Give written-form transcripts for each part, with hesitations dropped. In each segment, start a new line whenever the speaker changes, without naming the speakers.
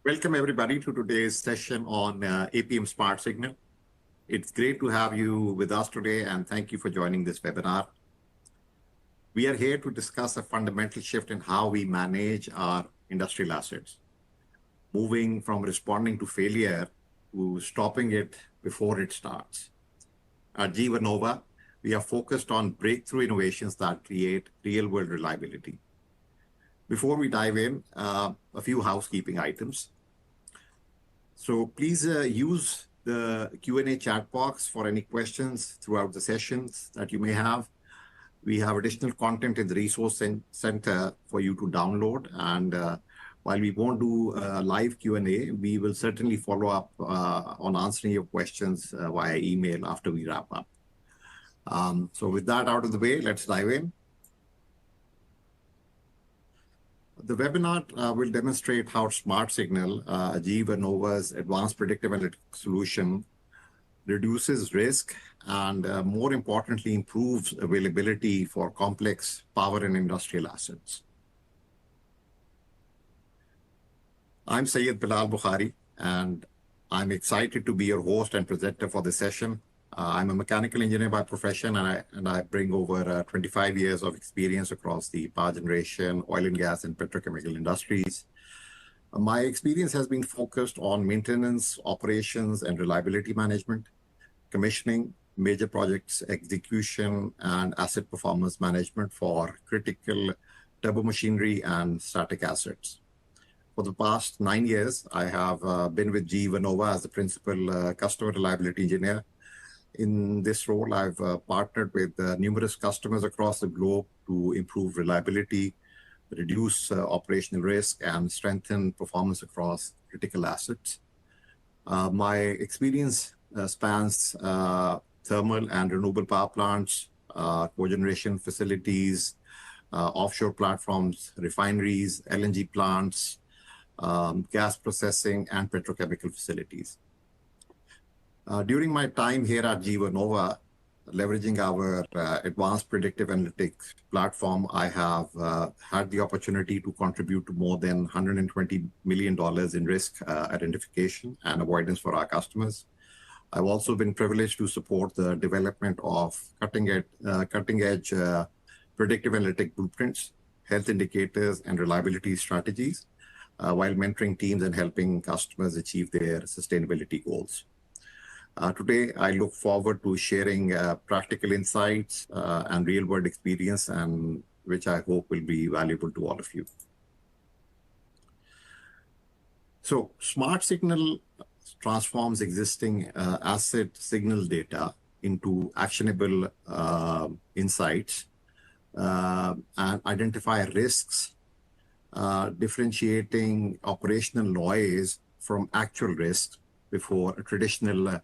Welcome everybody to today's session on APM Smart Signal. It's great to have you with us today and thank you for joining this webinar. We are here to discuss a fundamental shift in how we manage our industrial assets, moving from responding to failure to stopping it before it starts. At GE Vernova, we are focused on breakthrough innovations that create real-world reliability. Before we dive in, a few housekeeping items. So please use the Q&A chat box for any questions throughout the sessions that you may have. We have additional content in the resource center for you to download. And while we won't do live Q&A, we will certainly follow up on answering your questions via email after we wrap up. So with that out of the way, let's dive in. The webinar will demonstrate how Smart Signal, GE Vernova's advanced predictive analytics solution, reduces risk and more importantly, improves availability for complex power and industrial assets. I'm Syed Bilal Bukhari, and I'm excited to be your host and presenter for this session. I'm a mechanical engineer by profession, and I bring over 25 years of experience across the power generation, oil and gas, and petrochemical industries. My experience has been focused on maintenance, operations, and reliability management, commissioning, major projects execution, and asset performance management for critical turbomachinery and static assets. For the past 9 years, I have been with GE Vernova as the principal customer reliability engineer. In this role, I've partnered with numerous customers across the globe to improve reliability, reduce operational risk, and strengthen performance across critical assets. My experience spans thermal and renewable power plants, cogeneration facilities, offshore platforms, refineries, LNG plants, gas processing, and petrochemical facilities. During my time here at GE Vernova, leveraging our advanced predictive analytics platform, I have had the opportunity to contribute to more than $120 million in risk identification and avoidance for our customers. I've also been privileged to support the development of cutting-edge predictive analytic blueprints, health indicators, and reliability strategies, while mentoring teams and helping customers achieve their sustainability goals. Today, I look forward to sharing practical insights and real-world experience, and which I hope will be valuable to all of you. So, Smart Signal transforms existing asset signal data into actionable insights and identify risks, differentiating operational noise from actual risks before a traditional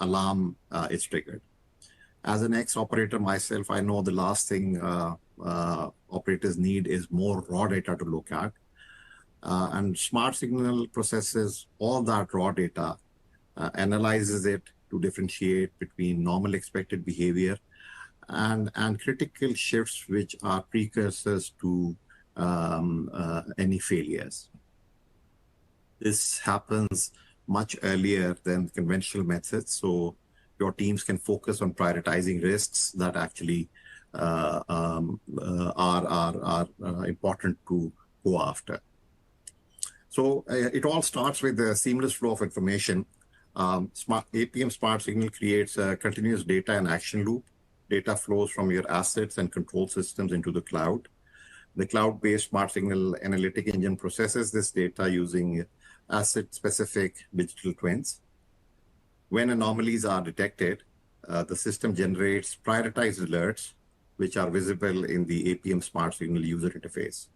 alarm is triggered. As an ex-operator myself, I know the last thing operators need is more raw data to look at. And Smart Signal processes all that raw data, analyzes it to differentiate between normal expected behavior and critical shifts which are precursors to any failures. This happens much earlier than conventional methods, so your teams can focus on prioritizing risks that actually are important to go after. So it all starts with the seamless flow of information. APM Smart Signal creates a continuous data and action loop. Data flows from your assets and control systems into the cloud. The cloud-based Smart Signal analytic engine processes this data using asset-specific digital twins. When anomalies are detected, the system generates prioritized alerts, which are visible in the APM Smart Signal user interface.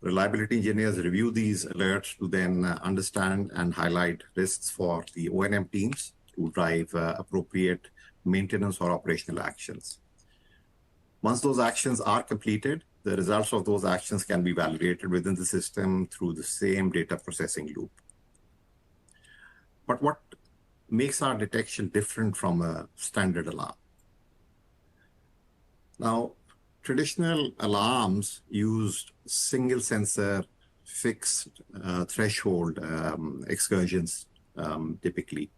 Reliability engineers review these alerts to then understand and highlight risks for the O&M teams to drive appropriate maintenance or operational actions. Once those actions are completed, the results of those actions can be validated within the system through the same data processing loop. But what makes our detection different from a standard alarm? Now, traditional alarms used single sensor fixed threshold excursions typically.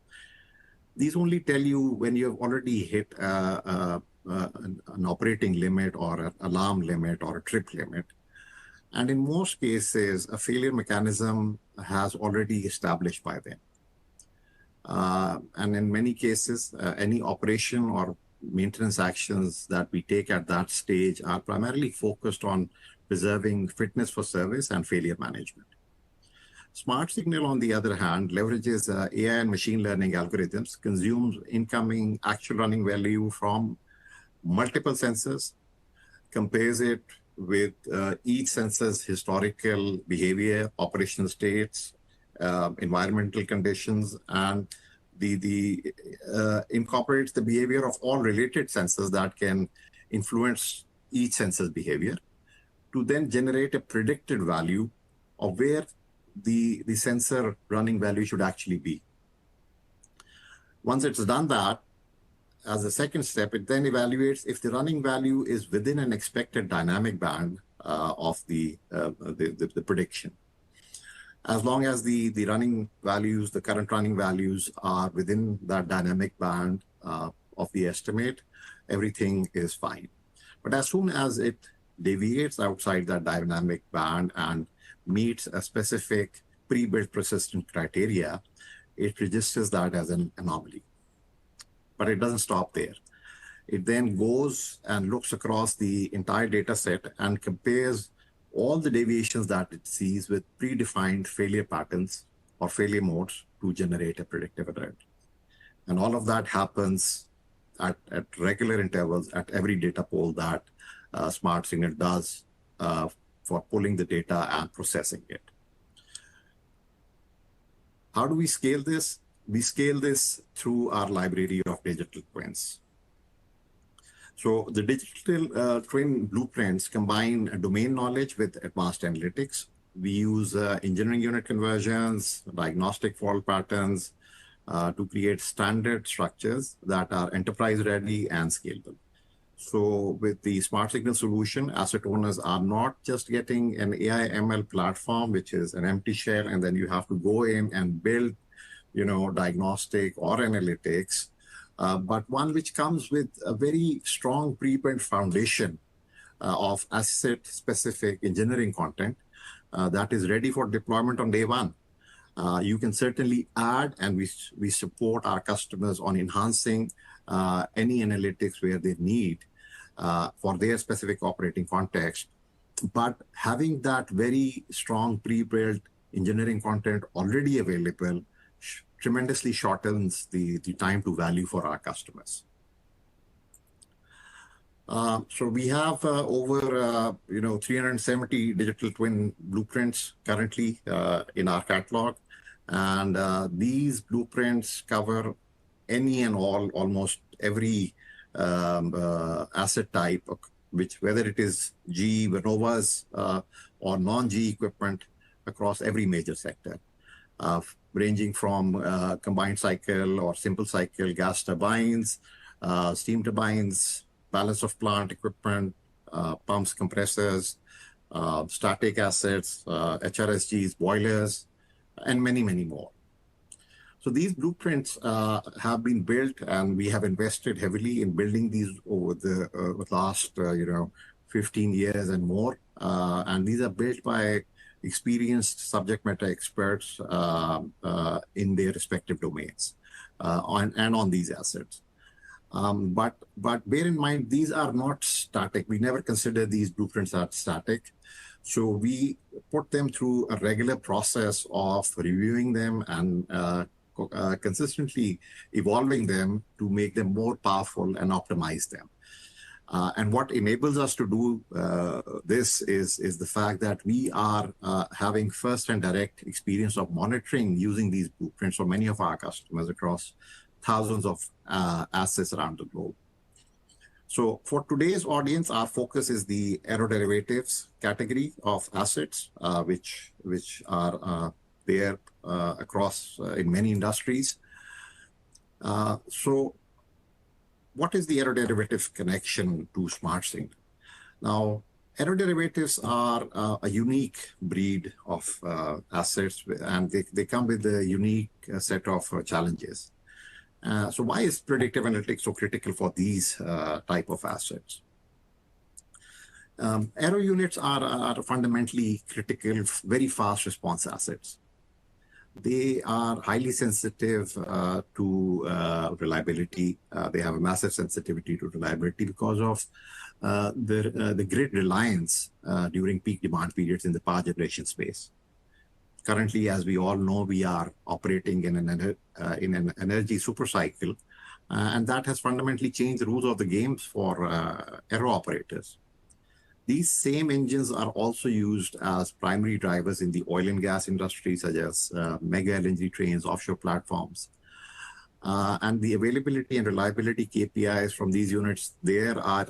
These only tell you when you have already hit an operating limit or an alarm limit or a trip limit. And in most cases, a failure mechanism has already established by then. And in many cases, any operation or maintenance actions that we take at that stage are primarily focused on preserving fitness for service and failure management. Smart Signal, on the other hand, leverages AI and machine learning algorithms, consumes incoming actual running value from multiple sensors, compares it with each sensor's historical behavior, operational states, environmental conditions, and incorporates the behavior of all related sensors that can influence each sensor's behavior to then generate a predicted value of where the sensor running value should actually be. Once it's done that, as a second step, it then evaluates if the running value is within an expected dynamic band of the prediction. As long as the running values, the current running values are within that dynamic band of the estimate, everything is fine. But as soon as it deviates outside that dynamic band and meets a specific pre-built persistent criteria, it registers that as an anomaly. But it doesn't stop there. It then goes and looks across the entire data set and compares all the deviations that it sees with predefined failure patterns or failure modes to generate a predictive alert. And all of that happens at regular intervals at every data pool that Smart Signal does for pulling the data and processing it. How do we scale this? We scale this through our library of digital twins. So the digital twin blueprints combine domain knowledge with advanced analytics. We use engineering unit conversions, diagnostic fault patterns to create standard structures that are enterprise ready and scalable. So with the Smart Signal solution, asset owners are not just getting an AI ML platform, which is an empty shell, and then you have to go in and build, diagnostic or analytics, but one which comes with a very strong pre-built foundation of asset-specific engineering content that is ready for deployment on day one. You can certainly add, and we support our customers on enhancing any analytics where they need for their specific operating context. But having that very strong pre-built engineering content already available tremendously shortens the time to value for our customers. So we have over 370 digital twin blueprints currently in our catalog, and these blueprints cover any and almost every asset type, whether it is GE Vernova's or non-GE equipment across every major sector, ranging from combined cycle or simple cycle gas turbines, steam turbines, balance of plant equipment, pumps, compressors, static assets, HRSGs, boilers, and many, many more. So these blueprints have been built, and we have invested heavily in building these over the last 15 years and more. And these are built by experienced subject matter experts in their respective domains on these assets. But bear in mind, these are not static. We never consider these blueprints as static. So we put them through a regular process of reviewing them and consistently evolving them to make them more powerful and optimize them. And what enables us to do this is the fact that we are having first and direct experience of monitoring using these blueprints for many of our customers across thousands of assets around the globe. So for today's audience, our focus is the aeroderivatives category of assets, which are there across in many industries. So what is the aeroderivative connection to Smart Signal? Now, Aeroderivatives are a unique breed of assets, and they come with a unique set of challenges. So why is predictive analytics so critical for these type of assets? Aero units are fundamentally critical, very fast response assets. They are highly sensitive to reliability. They have a massive sensitivity to reliability because of the grid reliance during peak demand periods in the power generation space. Currently, as we all know, we are operating in an energy super cycle, and that has fundamentally changed the rules of the games for aero operators. These same engines are also used as primary drivers in the oil and gas industry, such as mega LNG trains, offshore platforms. And the availability and reliability KPIs from these units there are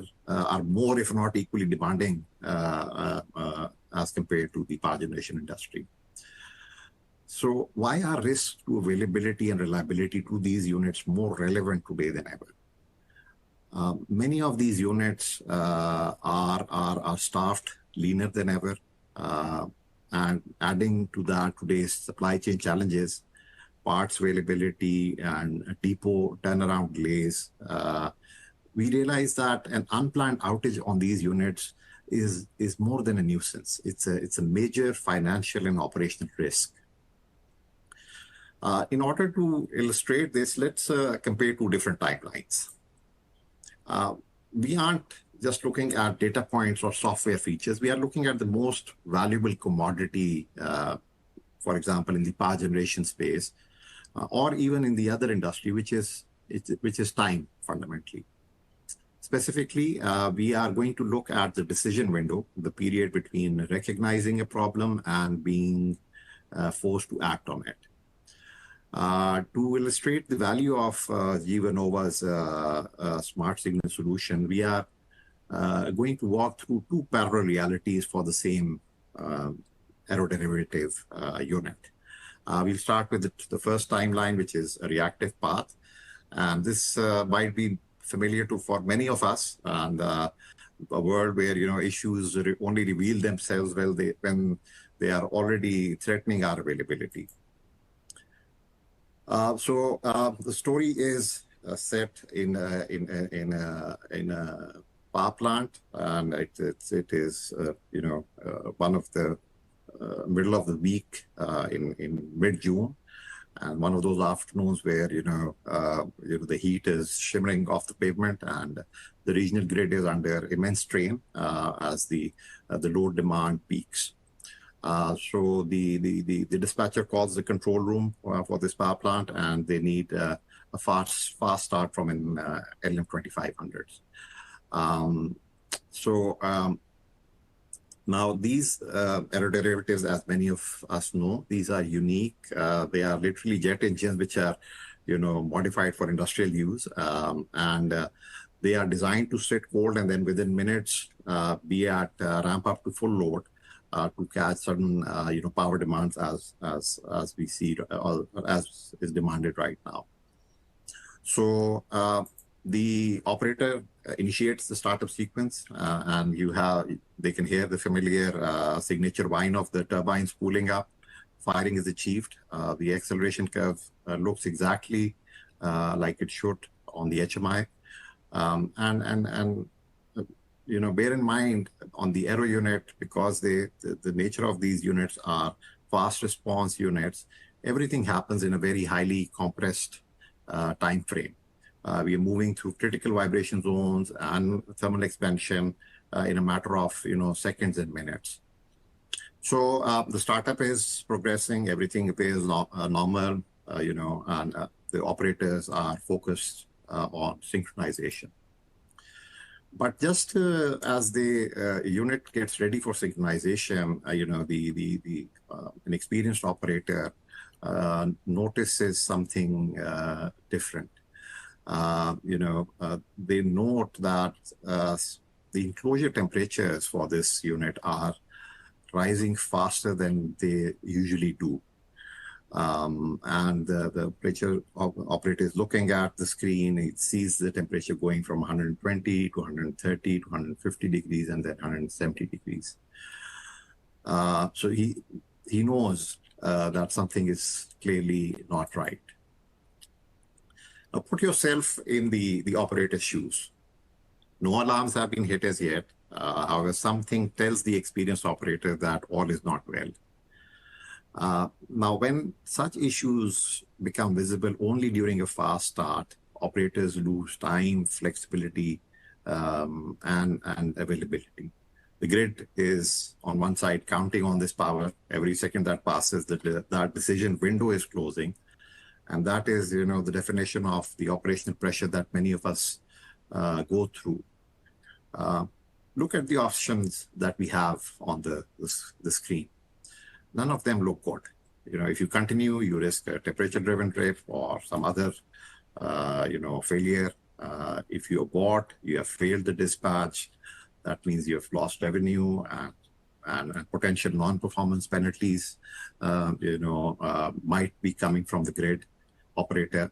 more, if not equally demanding as compared to the power generation industry. So why are risks to availability and reliability to these units more relevant today than ever? Many of these units are staffed leaner than ever, and adding to that today's supply chain challenges, parts availability and depot turnaround delays, we realize that an unplanned outage on these units is more than a nuisance. It's a major financial and operational risk. In order to illustrate this, let's compare two different timelines. We aren't just looking at data points or software features. We are looking at the most valuable commodity, for example, in the power generation space, or even in the other industry, which is time, fundamentally. Specifically, we are going to look at the decision window, the period between recognizing a problem and being forced to act on it. To illustrate the value of GE Vernova's smart signal solution, we are going to walk through two parallel realities for the same aeroderivative unit. We'll start with the first timeline, which is a reactive path. And this might be familiar for many of us, and a world where issues only reveal themselves when they are already threatening our availability. So the story is set in a power plant, and it is one of the middle of the week in mid-June, and one of those afternoons where the heat is shimmering off the pavement, and the regional grid is under immense strain as the load demand peaks. So the dispatcher calls the control room for this power plant, and they need a fast start from an LM2500s. Now these aeroderivatives, as many of us know, these are unique. They are literally jet engines which are modified for industrial use, and they are designed to sit cold and then within minutes be at ramp up to full load. To catch certain power demands as we see as is demanded right now. So the operator initiates the startup sequence, and they can hear the familiar signature whine of the turbines spooling up. Firing is achieved. The acceleration curve looks exactly like it should on the HMI, bear in mind on the aero unit, because the nature of these units are fast response units, everything happens in a very highly compressed time frame. We are moving through critical vibration zones and thermal expansion in a matter of seconds and minutes. So the startup is progressing, everything appears normal, and the operators are focused on synchronization. But just as the unit gets ready for synchronization, an experienced operator notices something different. They note that the enclosure temperatures for this unit are rising faster than they usually do. And the operator is looking at the screen. It sees the temperature going from 120 to 130 to 150 degrees and then 170 degrees. So he knows that something is clearly not right. Now put yourself in the operator's shoes. No alarms have been hit as yet. However, something tells the experienced operator that all is not well. Now, when such issues become visible only during a fast start, operators lose time, flexibility, and availability. The grid is on one side counting on this power. Every second that passes, that decision window is closing. And that is, the definition of the operational pressure that many of us go through. Look at the options that we have on the screen. None of them look good. If you continue, you risk a temperature-driven trip or some other, failure. If you abort, you have failed the dispatch. That means you have lost revenue and potential non-performance penalties, might be coming from the grid operator.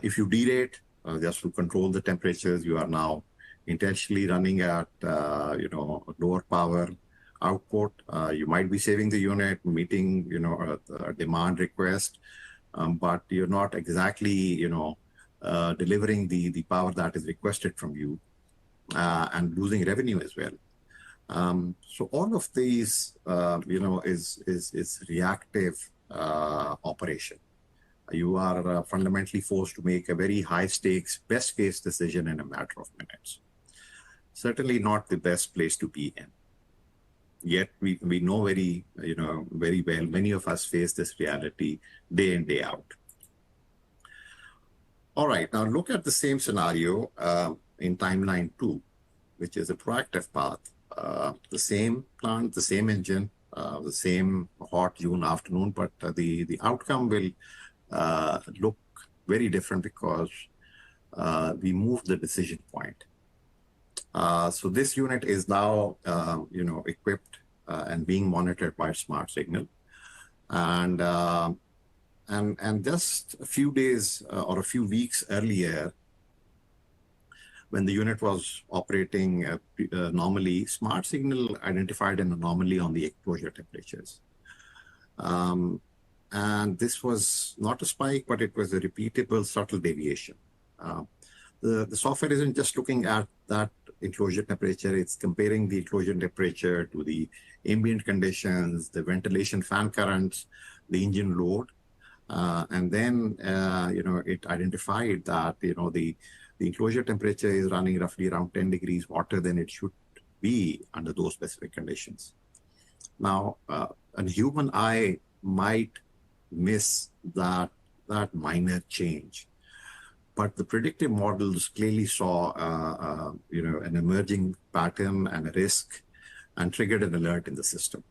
If you derate, just to control the temperatures, you are now intentionally running at, lower power output. You might be saving the unit, meeting, a demand request, but you're not exactly, delivering the power that is requested from you, and losing revenue as well. So all of these, is reactive operation. You are fundamentally forced to make a very high stakes, best case decision in a matter of minutes. Certainly not the best place to be in. Yet we know very well, many of us face this reality day in, day out. All right, now look at the same scenario in timeline 2, which is a proactive path. The same plant, the same engine, the same hot June afternoon, but the outcome will look very different because we moved the decision point. So this unit is now, equipped and being monitored by Smart Signal, and just a few days or a few weeks earlier, when the unit was operating normally, Smart Signal identified an anomaly on the enclosure temperatures. And this was not a spike, but it was a repeatable, subtle deviation. The software isn't just looking at that enclosure temperature, it's comparing the enclosure temperature to the ambient conditions, the ventilation fan currents, the engine load. And then, it identified that, the enclosure temperature is running roughly around 10 degrees hotter than it should be under those specific conditions. Now, a human eye might miss that minor change, but the predictive models clearly saw, an emerging pattern and a risk, and triggered an alert in the system.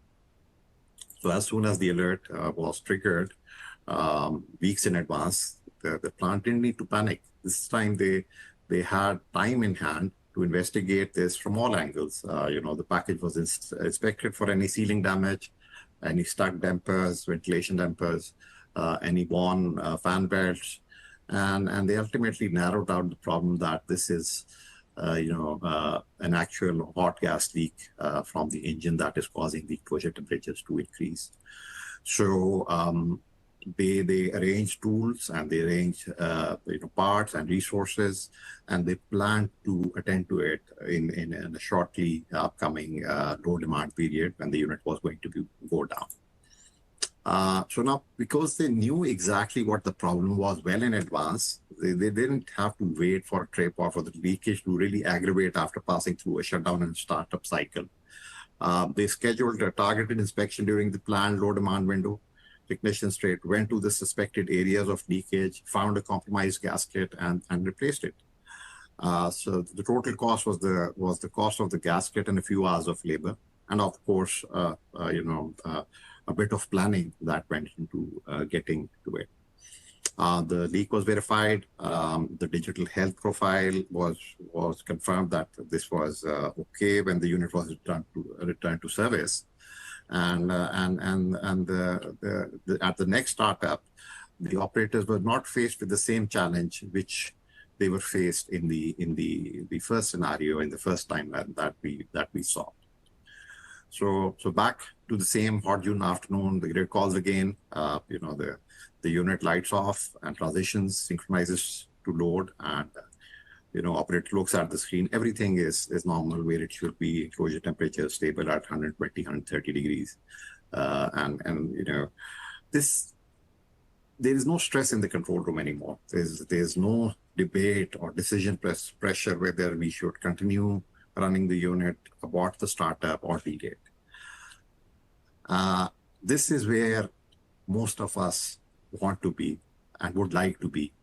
So as soon as the alert was triggered, weeks in advance, the plant didn't need to panic. This time they had time in hand to investigate this from all angles. The package was inspected for any sealing damage, any stuck dampers, ventilation dampers, any worn fan belts, and they ultimately narrowed out the problem that this is, an actual hot gas leak from the engine that is causing the enclosure temperatures to increase. So they arrange tools and they arrange parts and resources, and they plan to attend to it in a shortly upcoming low demand period when the unit was going to go down. So now, because they knew exactly what the problem was well in advance, they didn't have to wait for a trip or for the leakage to really aggravate after passing through a shutdown and startup cycle. They scheduled a targeted inspection during the planned low demand window. Technicians straight went to the suspected areas of leakage, found a compromised gasket, and replaced it. So the total cost was the cost of the gasket and a few hours of labor, and of course, a bit of planning that went into getting to it. The leak was verified. The digital health profile was confirmed that this was okay when the unit was returned to service. At the next startup, the operators were not faced with the same challenge which they were faced in the first scenario, in the first timeline that we saw. So back to the same hot June afternoon, the grid calls again. The unit lights off and transitions, synchronizes to load, and operator looks at the screen. Everything is normal where it should be. Enclosure temperature stable at 120, 130 degrees, there is no stress in the control room anymore. There's no debate or decision pressure whether we should continue running the unit, abort the startup, or delay it. This is where most of us want to be and would like to be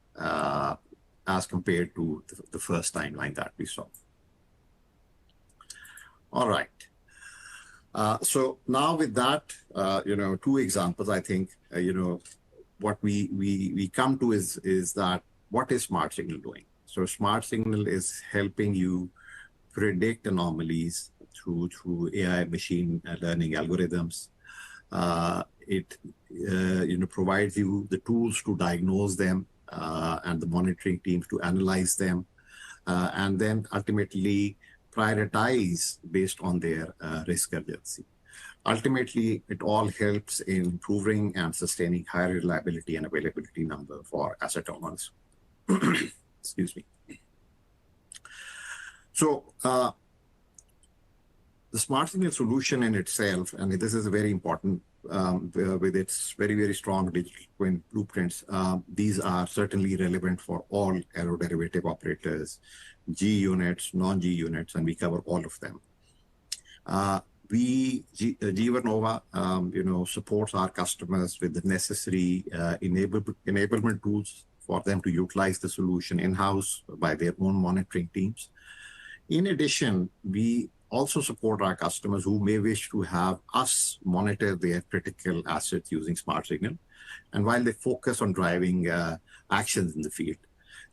as compared to the first timeline that we saw. All right. So now with that, two examples, I think, what we come to is that what is Smart Signal doing? So Smart Signal is helping you predict anomalies through AI machine learning algorithms. It provides you the tools to diagnose them and the monitoring teams to analyze them, and then ultimately prioritize based on their risk urgency. Ultimately, it all helps in improving and sustaining higher reliability and availability number for asset owners. Excuse me. So the Smart Signal solution in itself, and this is very important with its very, very strong digital twin blueprints, these are certainly relevant for all aeroderivative operators, GE units, non-GE units, and we cover all of them. GE Vernova, supports our customers with the necessary enablement tools for them to utilize the solution in-house by their own monitoring teams. In addition, we also support our customers who may wish to have us monitor their critical assets using Smart Signal, and while they focus on driving actions in the field.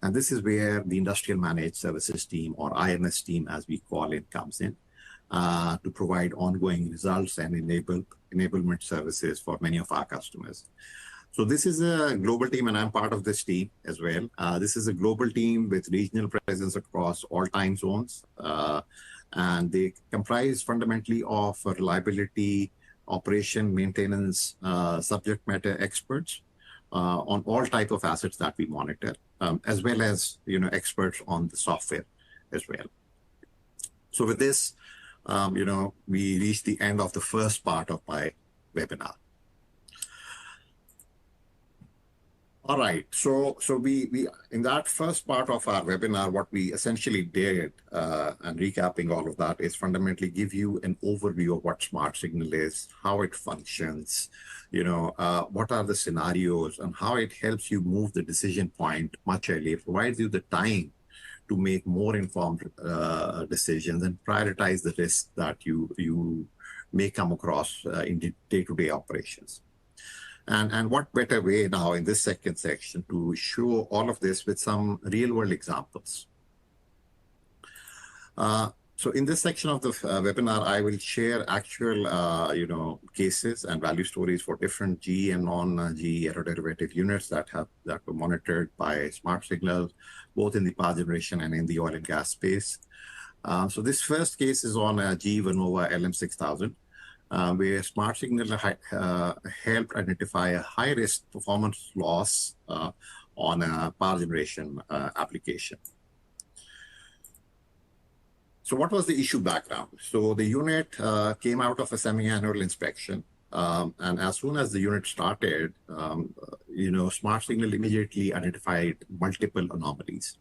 And this is where the Industrial Managed Services team, or IMS team as we call it, comes in to provide ongoing results and enablement services for many of our customers. So this is a global team, and I'm part of this team as well. This is a global team with regional presence across all time zones. And they comprise fundamentally of reliability, operation, maintenance, subject matter experts on all type of assets that we monitor, as well as experts on the software as well. So with this, we reach the end of the first part of my webinar. All right, so we in that first part of our webinar, what we essentially did, and recapping all of that, is fundamentally give you an overview of what Smart Signal is, how it functions, what are the scenarios, and how it helps you move the decision point much earlier, provides you the time to make more informed decisions and prioritize the risks that you may come across in day-to-day operations. And what better way now in this second section to show all of this with some real-world examples. So in this section of the webinar, I will share actual, cases and value stories for different GE and non-GE aeroderivative units that were monitored by Smart Signal, both in the power generation and in the oil and gas space. So this first case is on a GE Vernova LM6000, where Smart Signal helped identify a high-risk performance loss on a power generation application. So what was the issue background? So the unit came out of a semi-annual inspection, and as soon as the unit started, Smart Signal immediately identified multiple anomalies.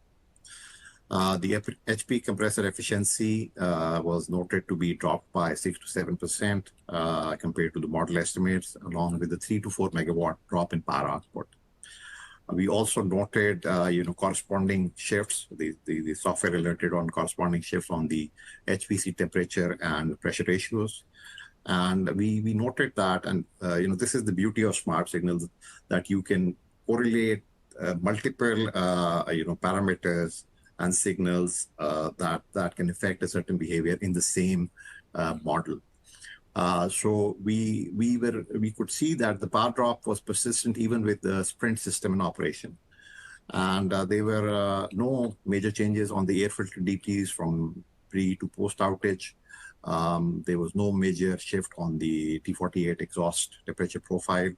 The HP compressor efficiency was noted to be dropped by 6 to 7% compared to the model estimates, along with the 3 to 4 megawatt drop in power output. We also noted, corresponding shifts. The software alerted on corresponding shifts on the HPC temperature and pressure ratios. And we noted that, and this is the beauty of Smart Signals, that you can correlate multiple, parameters and signals that can affect a certain behavior in the same model. So we could see that the power drop was persistent even with the sprint system in operation. And there were no major changes on the air filter DTs from pre to post outage. There was no major shift on the T48 exhaust temperature profile.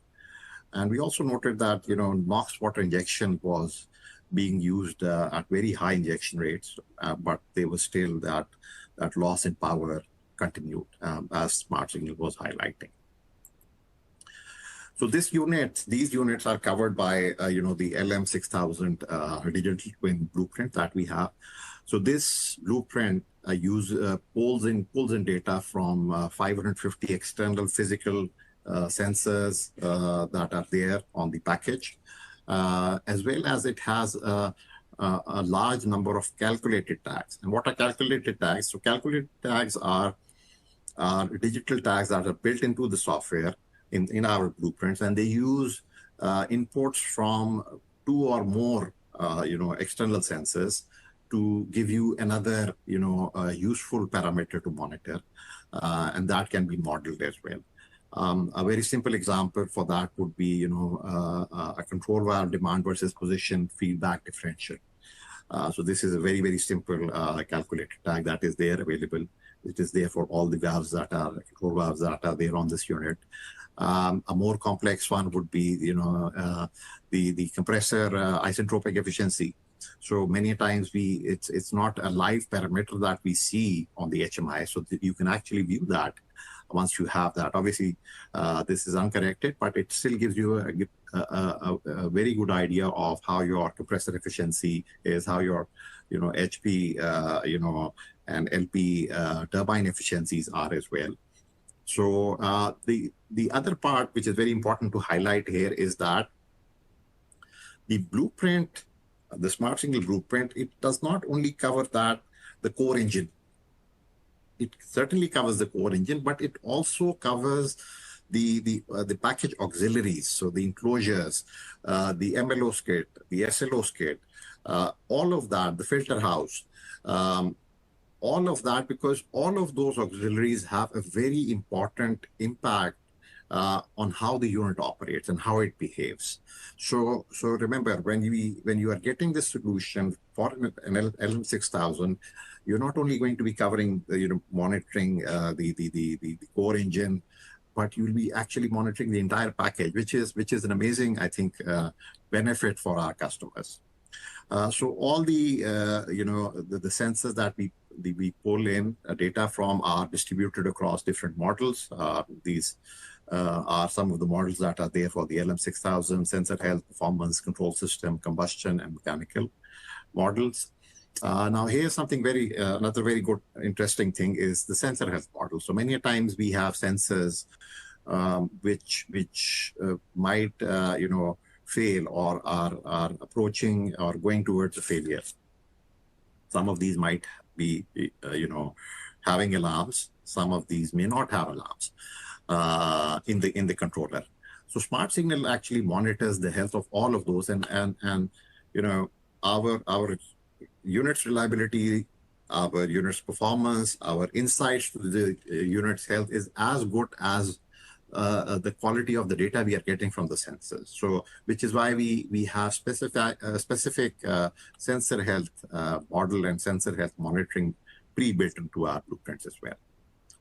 And we also noted that, NOx water injection was being used at very high injection rates, but there was still that loss in power continued, as Smart Signal was highlighting. So these units are covered by, the LM6000 digital twin blueprint that we have. So this blueprint pulls in data from 550 external physical sensors that are there on the package, as well as it has a large number of calculated tags. And what are calculated tags? So calculated tags are digital tags that are built into the software in our blueprints, and they use inputs from two or more external sensors to give you another useful parameter to monitor, and that can be modeled as well. A very simple example for that would be a control valve demand versus position feedback differential. So this is a very, very simple calculated tag that is there available. It is there for all the valves control valves that are there on this unit. A more complex one would be, the compressor isentropic efficiency. So many times it's not a live parameter that we see on the HMI, so that you can actually view that once you have that. Obviously, this is uncorrected, but it still gives you a very good idea of how your compressor efficiency is, how your, HP, and LP turbine efficiencies are as well. So the other part, which is very important to highlight here, is that the blueprint, the Smart Signal blueprint, it does not only cover the core engine. It certainly covers the core engine, but it also covers the package auxiliaries, so the enclosures, the MLO skid, the SLO skid, all of that, the filter house, all of that, because all of those auxiliaries have a very important impact on how the unit operates and how it behaves. So remember, when you are getting the solution for an LM6000, you're not only going to be covering, monitoring the core engine, but you'll be actually monitoring the entire package, which is an amazing, I think, benefit for our customers. So all the the sensors that we pull in data from are distributed across different models. These are some of the models that are there for the LM6000: sensor health, performance, control system, combustion, and mechanical models. Now here's something another very good, interesting thing is the sensor health model. So many times we have sensors which might fail or are approaching or going towards a failure. Some of these might be having alarms. Some of these may not have alarms in the controller. So Smart Signal actually monitors the health of all of those, and our unit's reliability, our unit's performance, our insights to the unit's health is as good as the quality of the data we are getting from the sensors. So, which is why we have specific sensor health model and sensor health monitoring pre-built into our blueprints as well.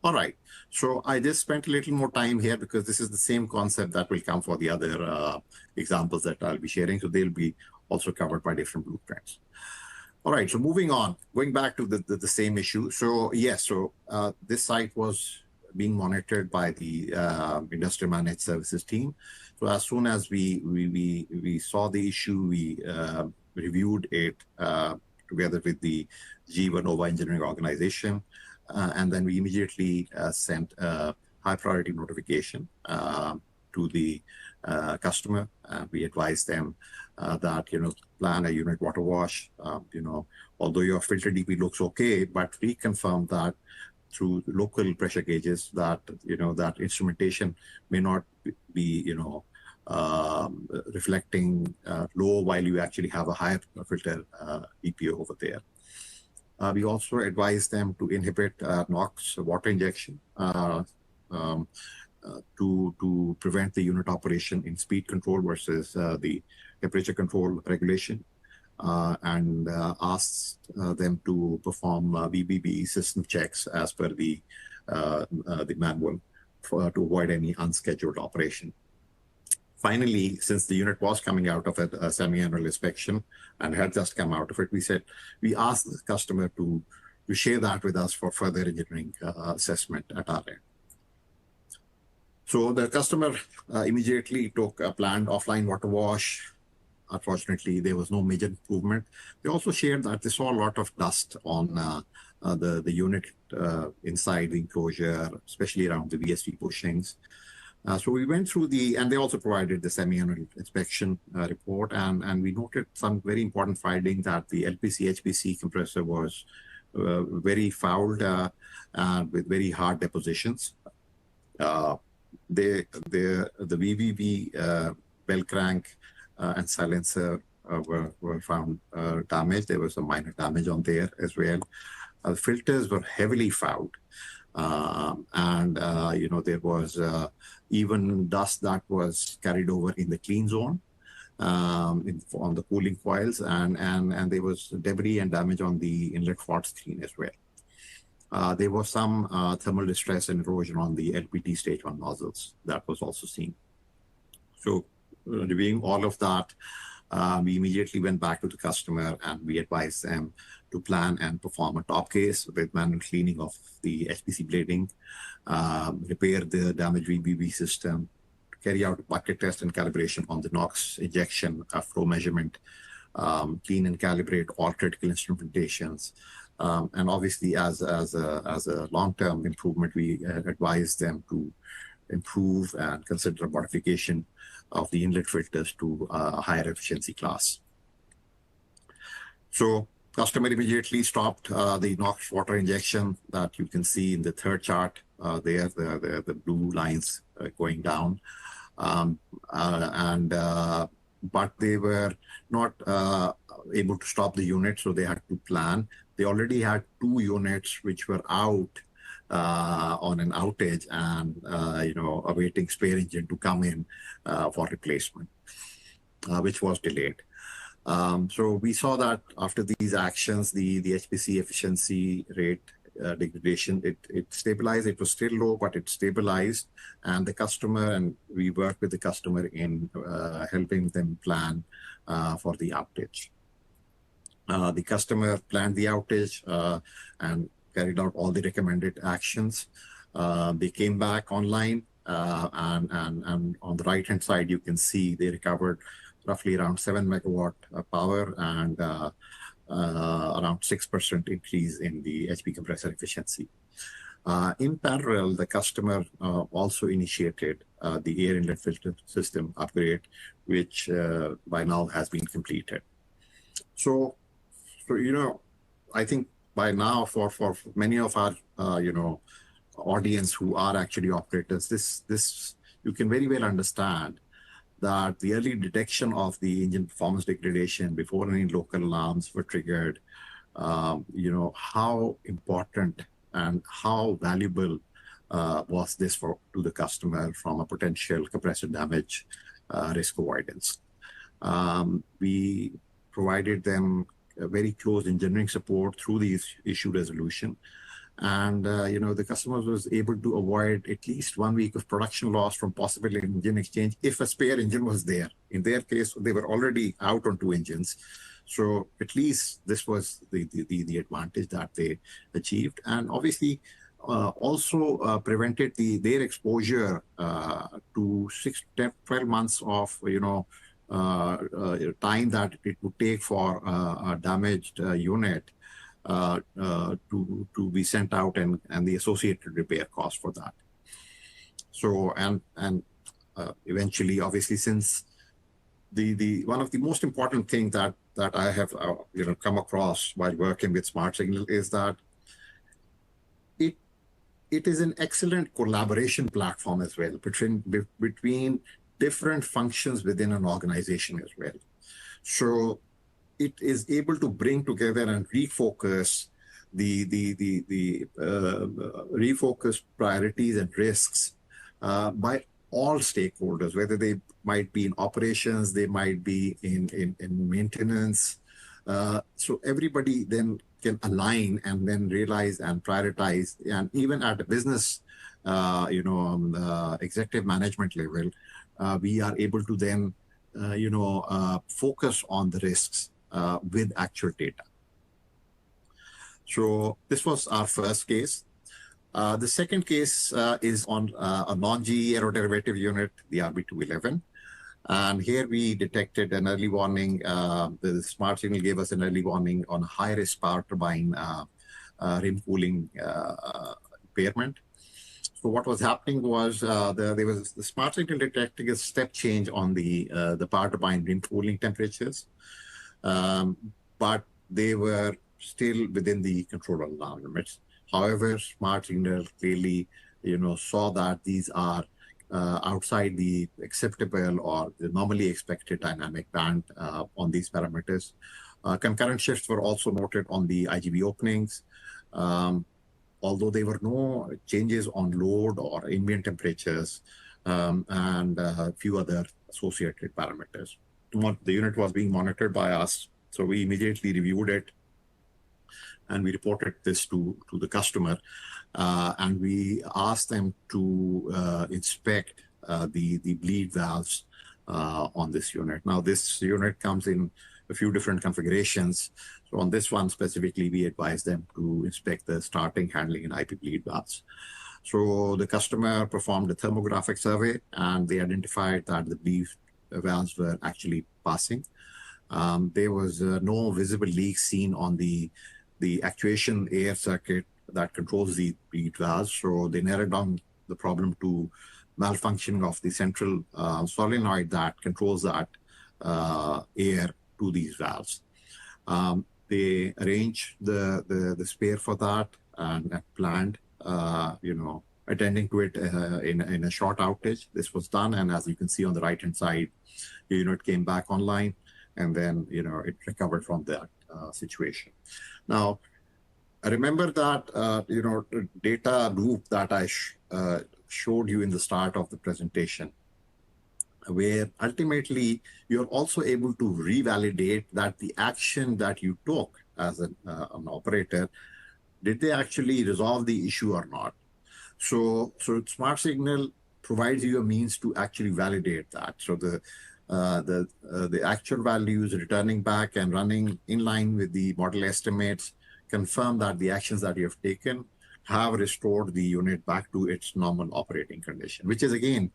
All right. So I just spent a little more time here because this is the same concept that will come for the other examples that I'll be sharing. So they'll be also covered by different blueprints. All right, so moving on, going back to the same issue. So yes, this site was being monitored by the Industrial Managed Services team. So as soon as we saw the issue, we reviewed it together with the GE Vernova engineering organization, and then we immediately sent a high priority notification to the customer. We advised them that plan a unit water wash. Although your filter DP looks okay, but reconfirm that through local pressure gauges that that instrumentation may not be reflecting low while you actually have a higher filter DPO over there. We also advise them to inhibit NOx water injection to prevent the unit operation in speed control versus the temperature control regulation, and asked them to perform VBB system checks as per the manual to avoid any unscheduled operation. Finally, since the unit was coming out of a semi-annual inspection and had just come out of it, we asked the customer to share that with us for further engineering assessment at our end. So the customer immediately took a planned offline water wash. Unfortunately, there was no major improvement. They also shared that they saw a lot of dust on the unit inside the enclosure, especially around the VSD bushings. So we went through and they also provided the semi-annual inspection report, and we noted some very important finding that the LPC HPC compressor was very fouled with very hard depositions. The VVV bell crank and silencer were found damaged. There was some minor damage on there as well. Filters were heavily fouled. There was even dust that was carried over in the clean zone on the cooling coils, and there was debris and damage on the inlet FOD screen as well. There was some thermal distress and erosion on the LPT stage 1 nozzles that was also seen. So reviewing all of that, we immediately went back to the customer and we advised them to plan and perform a top case with manual cleaning of the HPC blading, repair the damaged VBB system, carry out a bucket test and calibration on the NOx injection flow measurement, clean and calibrate all critical instrumentations. And obviously, as a long-term improvement, we advise them to improve and consider a modification of the inlet filters to a higher efficiency class. So customer immediately stopped the NOx water injection that you can see in the third chart there, the blue lines going down. But they were not able to stop the unit, so they had to plan. They already had 2 units which were out on an outage and awaiting spare engine to come in for replacement, which was delayed. So we saw that after these actions, the HPC efficiency rate degradation, it stabilized. It was still low, but it stabilized. And the customer, and we worked with the customer in helping them plan for the outage. The customer planned the outage and carried out all the recommended actions. They came back online, and on the right-hand side, you can see they recovered roughly around 7 megawatt power and around 6% increase in the HP compressor efficiency. In parallel, the customer also initiated the air inlet filter system upgrade, which by now has been completed. So I think by now for many of our audience who are actually operators, this you can very well understand that the early detection of the engine performance degradation before any local alarms were triggered, how important and how valuable was this to the customer from a potential compressor damage risk avoidance. We provided them a very close engineering support through the issue resolution. And, the customer was able to avoid at least 1 week of production loss from possible engine exchange if a spare engine was there. In their case, they were already out on 2 engines. So at least this was the advantage that they achieved. And obviously, also prevented their exposure to 6 to 12 months of, time that it would take for a damaged unit to be sent out and the associated repair cost for that. So, and eventually, obviously, since the one of the most important things that I have come across while working with Smart Signal is that it is an excellent collaboration platform as well between different functions within an organization as well. So it is able to bring together and refocus refocused priorities and risks by all stakeholders, whether they might be in operations, they might be in maintenance. So everybody then can align and then realize and prioritize, and even at a business, executive management level, we are able to then, focus on the risks with actual data. So this was our first case. The second case is on a non-GE aeroderivative unit, the RB211. And here we detected an early warning. The smart signal gave us an early warning on high-risk power turbine rim cooling impairment. So what was happening was there was the smart signal detecting a step change on the power turbine rim cooling temperatures, but they were still within the control alarm limits. However, smart signal clearly, saw that these are outside the acceptable or the normally expected dynamic band on these parameters. Concurrent shifts were also noted on the IGB openings, although there were no changes on load or ambient temperatures and a few other associated parameters. The unit was being monitored by us, so we immediately reviewed it and we reported this to the customer. And we asked them to inspect the bleed valves on this unit. Now, this unit comes in a few different configurations. So on this one specifically, we advised them to inspect the starting, handling, and IP bleed valves. So the customer performed a thermographic survey, and they identified that the bleed valves were actually passing. There was no visible leaks seen on the actuation air circuit that controls the bleed valves. So they narrowed down the problem to malfunctioning of the central solenoid that controls that air to these valves. They arranged the spare for that and planned, attending to it in a short outage. This was done, and as you can see on the right-hand side, the unit came back online, and then it recovered from that situation. Now, I remember that data loop that I showed you in the start of the presentation, where ultimately you're also able to revalidate that the action that you took as an operator, did they actually resolve the issue or not? So Smart Signal provides you a means to actually validate that. So the actual values returning back and running in line with the model estimates confirm that the actions that you have taken have restored the unit back to its normal operating condition, which is again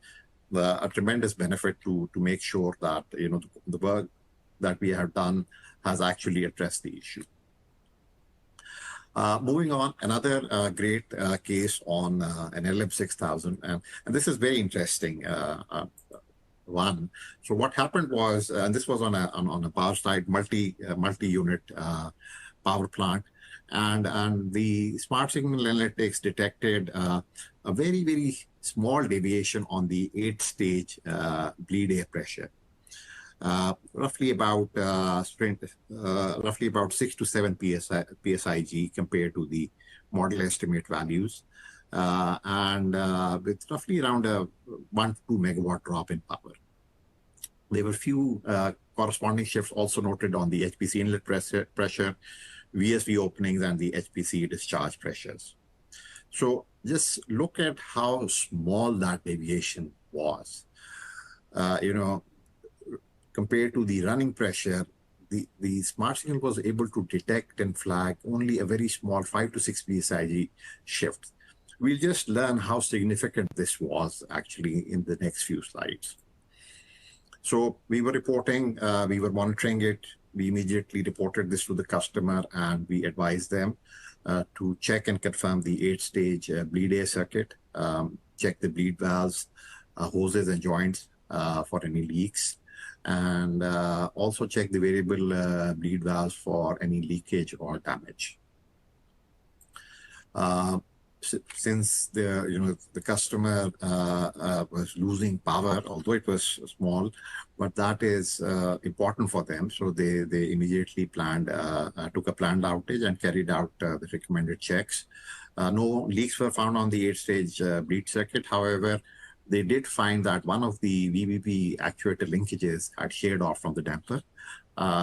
a tremendous benefit to make sure that the work that we have done has actually addressed the issue. Moving on, another great case on an LM6000, and this is very interesting one. So what happened was, and this was on a power side multi-unit power plant, and the Smart Signal Analytics detected a very, very small deviation on the 8-stage bleed air pressure, roughly about 6 to 7 psig compared to the model estimate values, and with roughly around a 1 to 2 megawatt drop in power. There were few corresponding shifts also noted on the HPC inlet pressure, VSV openings, and the HPC discharge pressures. So just look at how small that deviation was. Compared to the running pressure, the Smart Signal was able to detect and flag only a very small 5 to 6 psig shift. We'll just learn how significant this was actually in the next few slides. So we were monitoring it. We immediately reported this to the customer, and we advised them to check and confirm the 8-stage bleed air circuit, check the bleed valves, hoses and joints for any leaks, and also check the variable bleed valves for any leakage or damage. since the customer was losing power, although it was small, but that is important for them. So they immediately took a planned outage and carried out the recommended checks. No leaks were found on the 8-stage bleed circuit. However, they did find that one of the VVP actuator linkages had sheared off from the damper,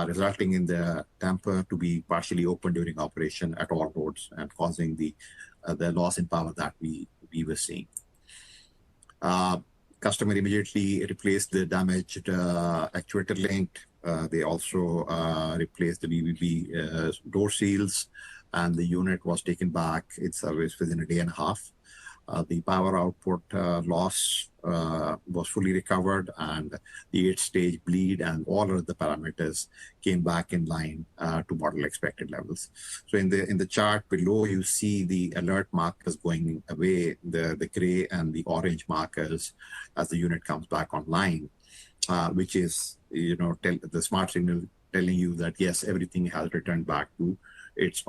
resulting in the damper to be partially open during operation at all loads and causing the loss in power that we were seeing. Customer immediately replaced the damaged actuator link. They also replaced the VVP door seals, and the unit was taken back in service within a day and a half. The power output loss was fully recovered, and the 8-stage bleed and all of the parameters came back in line to model expected levels. So in the chart below, you see the alert markers going away, the gray and the orange markers as the unit comes back online, which is the smart signal telling you that yes, everything has returned back to its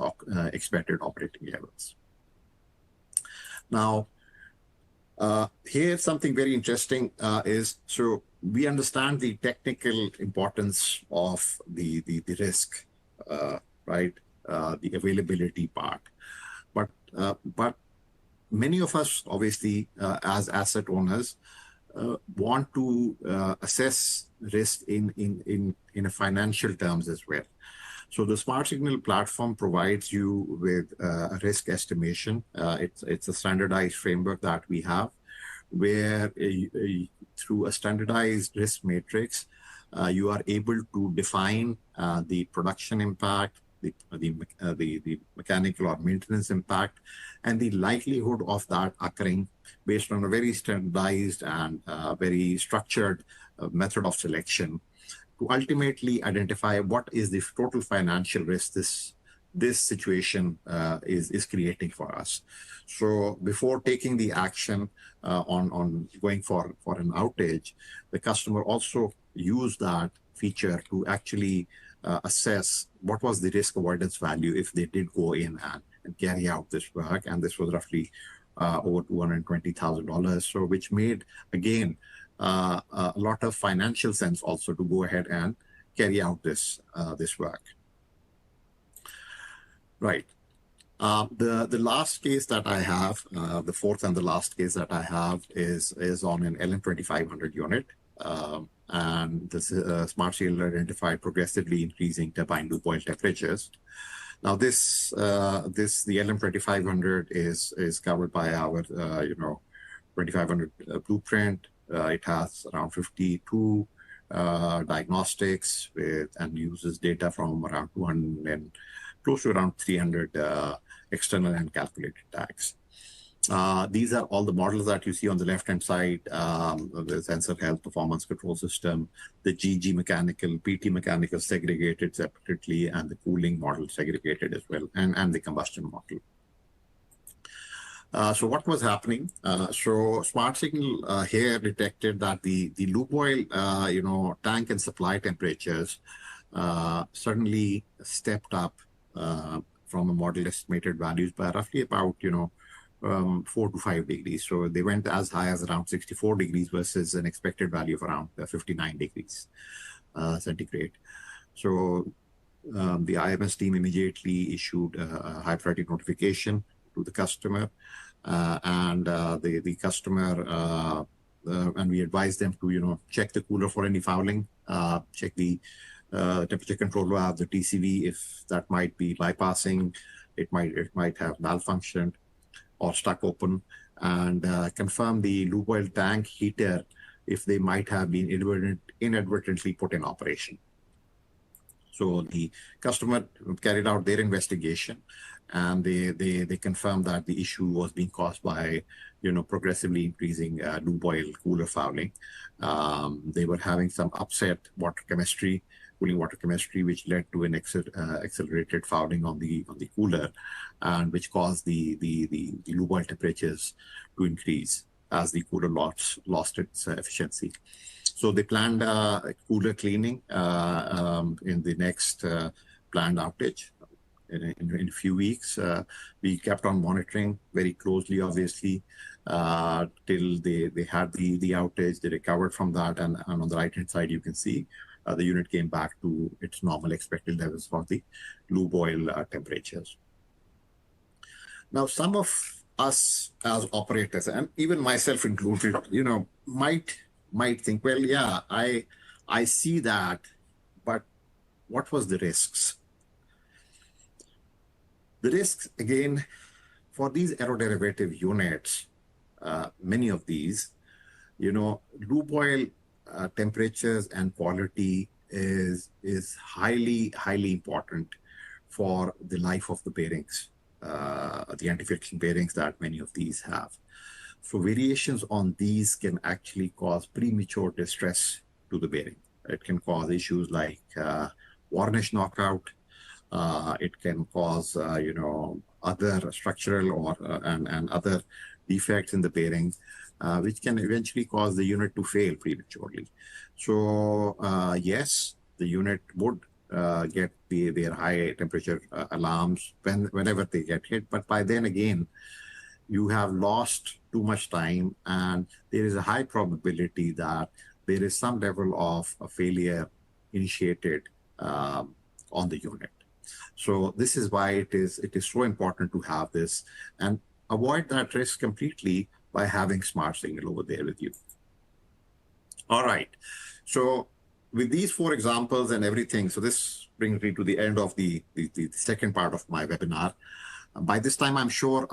expected operating levels. Now, here something very interesting is, so we understand the technical importance of the risk, right? The availability part, but many of us, obviously, as asset owners, want to assess risk in a financial terms as well. So the Smart Signal platform provides you with a risk estimation. It's a standardized framework that we have, where through a standardized risk matrix, you are able to define the production impact, the mechanical or maintenance impact, and the likelihood of that occurring based on a very standardized and very structured method of selection, to ultimately identify what is the total financial risk this situation is creating for us. So before taking the action on going for an outage, the customer also used that feature to actually assess what was the risk avoidance value if they did go in and carry out this work. And this was roughly over $220,000. So which made, again, a lot of financial sense also to go ahead and carry out this work. Right. The last case that I have, the fourth and the last case that I have is on an LM2500 unit. And this Smart Signal identified progressively increasing turbine loop oil temperatures. Now the LM2500 is covered by our 2500 blueprint. It has around 52 diagnostics and uses data from around 200 and close to around 300 external and calculated tags. These are all the models that you see on the left-hand side: the sensor health performance control system, the GG mechanical, PT mechanical segregated separately, and the cooling model segregated as well, and the combustion model. So what was happening? So Smart Signal here detected that the lube oil, tank and supply temperatures suddenly stepped up from a model estimated values by roughly about 4 to 5 degrees. So they went as high as around 64 degrees versus an expected value of around 59 degrees centigrade. So the IMS team immediately issued a high priority notification to the customer, and the customer and we advised them to check the cooler for any fouling, check the temperature control valve, the TCV, if that might be bypassing, it might have malfunctioned or stuck open, and confirm the lube oil tank heater if they might have been inadvertently put in operation. So the customer carried out their investigation, and they confirmed that the issue was being caused by progressively increasing lube oil cooler fouling. They were having some upset cooling water chemistry, which led to an accelerated fouling on the cooler, and which caused the lube oil temperatures to increase as the cooler lost its efficiency. So they planned cooler cleaning in the next planned outage. in a few weeks. We kept on monitoring very closely, obviously, till they had the outage. They recovered from that, and on the right-hand side, you can see the unit came back to its normal expected levels for the lube oil temperatures. Now, some of us as operators, and even myself included, might think, well, yeah, I see that, but what was the risks? The risks, again, for these aeroderivative units, many of these, lube oil temperatures and quality is highly important for the life of the bearings, the anti-friction bearings that many of these have. So variations on these can actually cause premature distress to the bearing. It can cause issues like varnish knockout. It can cause, other structural and other defects in the bearing, which can eventually cause the unit to fail prematurely. So yes, the unit would get their high temperature alarms whenever they get hit. But by then again, you have lost too much time, and there is a high probability that there is some level of a failure initiated on the unit. So this is why it is so important to have this and avoid that risk completely by having Smart Signal over there with you. All right. So with these 4 examples and everything, so this brings me to the end of the second part of my webinar. By this time, I'm sure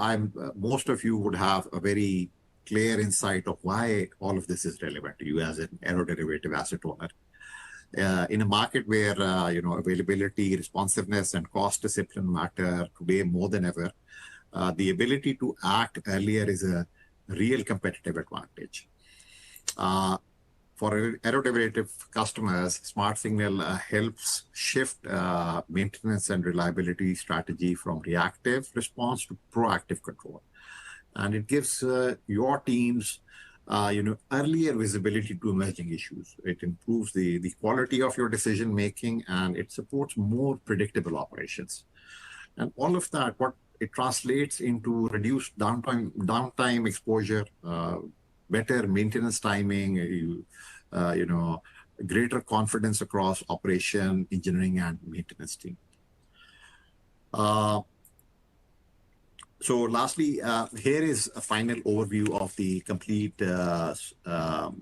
most of you would have a very clear insight of why all of this is relevant to you as an aeroderivative asset owner. In a market where availability, responsiveness, and cost discipline matter today more than ever, the ability to act earlier is a real competitive advantage. For aeroderivative customers, Smart Signal helps shift maintenance and reliability strategy from reactive response to proactive control. And it gives your teams earlier visibility to emerging issues. It improves the quality of your decision making, and it supports more predictable operations. And all of that, what it translates into reduced downtime exposure, better maintenance timing, greater confidence across operation, engineering, and maintenance team. So lastly, here is a final overview of the complete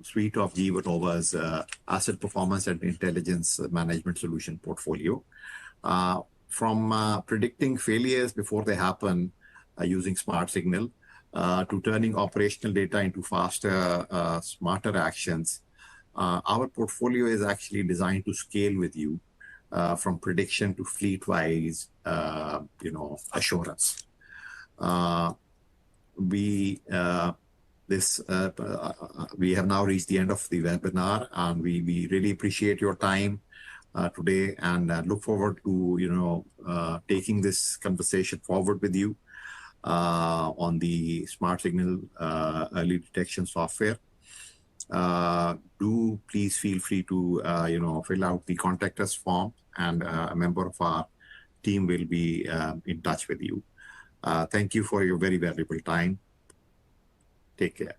suite of GE Vernova's asset performance and intelligence management solution portfolio. From predicting failures before they happen using Smart Signal to turning operational data into faster, smarter actions, our portfolio is actually designed to scale with you from prediction to fleet-wise, assurance. We have now reached the end of the webinar, and we really appreciate your time today, and look forward to taking this conversation forward with you on the Smart Signal early detection software. Do please feel free to fill out the contact us form, and a member of our team will be in touch with you. Thank you for your very valuable time. Take care.